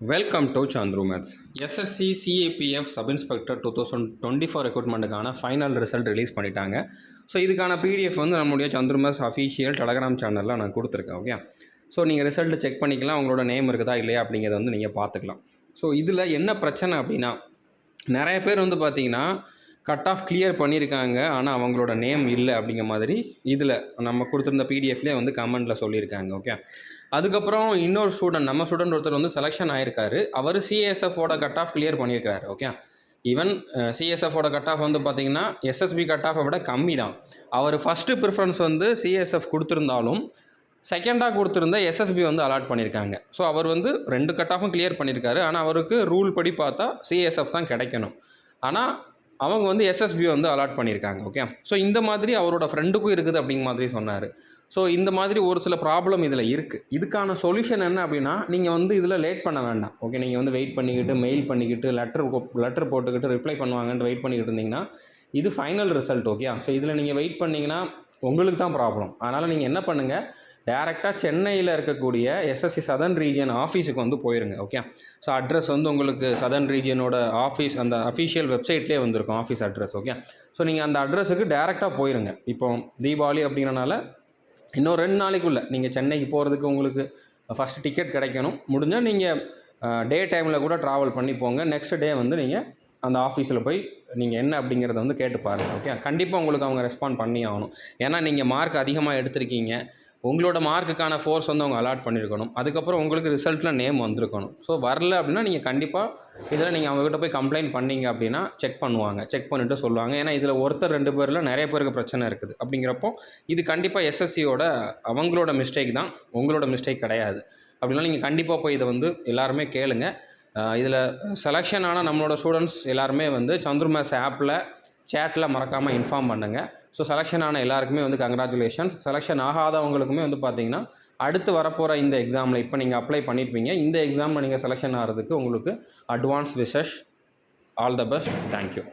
Welcome to Chandru maths. SSC CAPF sub inspector 2024 ரெக்ரூட்மெண்ட்டுக்கான final result release பண்ணிட்டாங்க. So இதுக்கான PDF வந்து நம்மளுடைய சந்துரு மேத்ஸ் அஃபீஷியல் டெலகிராம் சேனலில் நான் கொடுத்துருக்கேன். ஓகே, ஸோ நீங்கள் ரிசல்ட்டு செக் பண்ணிக்கலாம், உங்களோட நேம் இருக்குதா இல்லையா அப்படிங்கிறத வந்து நீங்கள் பார்த்துக்கலாம். ஸோ இதில் என்ன பிரச்சனை அப்படின்னா, நிறைய பேர் வந்து பார்த்தீங்கன்னா கட் ஆஃப் கிளியர் பண்ணியிருக்காங்க, ஆனால் அவங்களோட நேம் இல்லை அப்படிங்கிற மாதிரி இதில் நம்ம கொடுத்துருந்த பிடிஎஃப்லேயே வந்து கமெண்ட்டில் சொல்லியிருக்காங்க. ஓகே, அதுக்கப்புறம் இன்னொரு ஸ்டூடெண்ட், நம்ம ஸ்டூடெண்ட் ஒருத்தர் வந்து செலெக்ஷன் ஆகிருக்காரு. அவர் சிஎஸ்எஃபோட கட் ஆஃப் கிளியர் பண்ணியிருக்காரு. ஓகே, ஈவன் சிஎஸ்எஃபோட கட் ஆஃப் வந்து பார்த்திங்கன்னா எஸ்எஸ்பி கட் ஆஃபை விட கம்மி தான். அவர் ஃபஸ்ட்டு ப்ரிஃபரன்ஸ் வந்து சிஎஸ்எஃப் கொடுத்துருந்தாலும் செகண்டாக கொடுத்துருந்த எஸ்எஸ்பி வந்து அலாட் பண்ணியிருக்காங்க. ஸோ அவர் வந்து 2 கட் ஆஃபும் கிளியர் பண்ணியிருக்காரு. ஆனால் அவருக்கு ரூல் படி பார்த்தா சிஎஸ்எஃப் தான் கிடைக்கணும். ஆனால் அவங்க வந்து எஸ்எஸ்பி வந்து அலாட் பண்ணியிருக்காங்க. ஓகே, ஸோ இந்த மாதிரி அவரோட ஃப்ரெண்டுக்கும் இருக்குது அப்படிங்கிற மாதிரி சொன்னார். ஸோ இந்த மாதிரி ஒரு சில ப்ராப்ளம் இதில் இருக்குது. இதுக்கான சொல்யூஷன் என்ன அப்படின்னா, நீங்கள் வந்து இதில் லேட் பண்ண வேண்டாம். ஓகே, நீங்கள் வந்து வெயிட் பண்ணிக்கிட்டு மெயில் பண்ணிக்கிட்டு லெட்டர் போட்டுக்கிட்டு ரிப்ளை பண்ணுவாங்கன்ட்டு வெயிட் பண்ணிக்கிட்டு இருந்தீங்கன்னா இது ஃபைனல் ரிசல்ட். ஓகே, ஸோ இதில் நீங்கள் வெயிட் பண்ணிங்கன்னா உங்களுக்கு தான் ப்ராப்ளம். அதனால் நீங்கள் என்ன பண்ணுங்கள், டேரெக்டாக சென்னையில் இருக்கக்கூடிய எஸ்எஸ்சி சதர்ன் ரீஜியன் ஆஃபீஸுக்கு வந்து போயிருங்க. ஓகே, ஸோ அட்ரஸ் வந்து உங்களுக்கு சதர்ன் ரீஜியனோட ஆஃபீஸ் அந்த அஃபீஷியல் வெப்சைட்லேயே வந்திருக்கும் ஆஃபீஸ் அட்ரஸ். ஓகே, ஸோ நீங்கள் அந்த அட்ரஸுக்கு டேரெக்டாக போயிருங்க. இப்போ தீபாவளி அப்படிங்கிறனால இன்னும் 2 நாளைக்குள்ளே நீங்கள் சென்னைக்கு போகிறதுக்கு உங்களுக்கு ஃபஸ்ட்டு டிக்கெட் கிடைக்கணும். முடிஞ்சால் நீங்கள் டே டைமில் கூட ட்ராவல் பண்ணி போங்க. நெக்ஸ்ட் டே வந்து நீங்கள் அந்த ஆஃபீஸில் போய் நீங்கள் என்ன அப்படிங்கிறத வந்து கேட்டு பாருங்கள். ஓகே, கண்டிப்பாக உங்களுக்கு அவங்க ரெஸ்பாண்ட் பண்ணி ஆகணும். ஏன்னா நீங்கள் மார்க் அதிகமாக எடுத்திருக்கீங்க, உங்களோட மார்க்குக்கான ஃபோர்ஸ் வந்து அவங்க அலாட் பண்ணியிருக்கணும். அதுக்கப்புறம் உங்களுக்கு ரிசல்ட்டில் நேம் வந்திருக்கணும். ஸோ வரல அப்படின்னா நீங்கள் கண்டிப்பாக இதில் நீங்கள் அவங்ககிட்ட போய் கம்ப்ளைண்ட் பண்ணிங்க அப்படின்னா செக் பண்ணுவாங்க. செக் பண்ணிவிட்டு சொல்லுவாங்க. ஏன்னா இதில் ஒருத்தர் 2 பேரில் நிறைய பேருக்கு பிரச்சனை இருக்குது. அப்படிங்கிறப்போ இது கண்டிப்பாக எஸ்எஸ்சியோட அவங்களோட மிஸ்டேக் தான், உங்களோட மிஸ்டேக் கிடையாது. அப்படின்னா நீங்கள் கண்டிப்பாக போய் இதை வந்து எல்லாருமே கேளுங்க. இதில் செலெக்ஷன் ஆன நம்மளோட ஸ்டூடெண்ட்ஸ் எல்லாருமே வந்து சந்துரு மேத்ஸ் ஆப்பில் சேட்டில் மறக்காமல் இன்ஃபார்ம் பண்ணுங்கள். ஸோ செலெக்ஷன் ஆன எல்லாருக்குமே வந்து கங்க்ராச்சுலேஷன்ஸ். செலெக்ஷன் ஆகாதவங்களுக்குமே வந்து பார்த்திங்கன்னா அடுத்து வரப்போகிற இந்த எக்ஸாமில் இப்போ நீங்கள் அப்ளை பண்ணியிருப்பீங்க, இந்த எக்ஸாமில் நீங்கள் செலெக்ஷன் ஆகிறதுக்கு உங்களுக்கு advance wishes. All the best. Thank you.